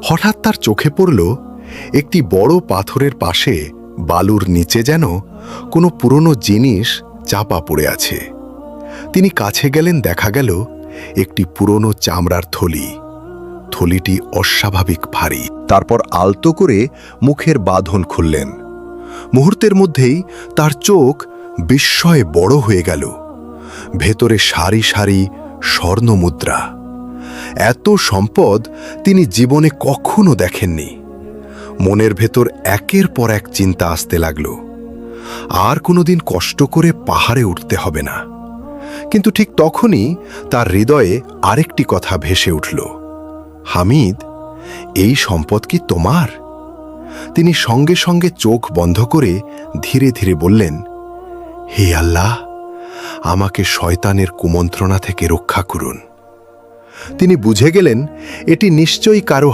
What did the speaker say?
হঠাৎ তার চোখে পড়ল একটি বড় পাথরের পাশে বালুর নিচে যেন কোনো পুরনো জিনিস চাপা পড়ে আছে। তিনি কাছে গেলেন, দেখা গেল একটি পুরনো চামড়ার থলি। থলিটি অস্বাভাবিক ভারী। তারপর আলতো করে মুখের বাঁধন খুললেন। মুহূর্তের মধ্যেই তার চোখ বিস্ময়ে বড় হয়ে গেল। ভেতরে সারি সারি স্বর্ণমুদ্রা। এত সম্পদ তিনি জীবনে কখনো দেখেননি। মনের ভেতর একের পর এক চিন্তা আসতে লাগল। আর কোনোদিন কষ্ট করে পাহাড়ে উঠতে হবে না। কিন্তু ঠিক তখনই তার হৃদয়ে আরেকটি কথা ভেসে উঠল। হামিদ, এই সম্পদ কি তোমার? তিনি সঙ্গে সঙ্গে চোখ বন্ধ করে ধীরে ধীরে বললেন, হে আল্লাহ, আমাকে শয়তানের কুমন্ত্রণা থেকে রক্ষা করুন। তিনি বুঝে গেলেন এটি নিশ্চয়ই কারো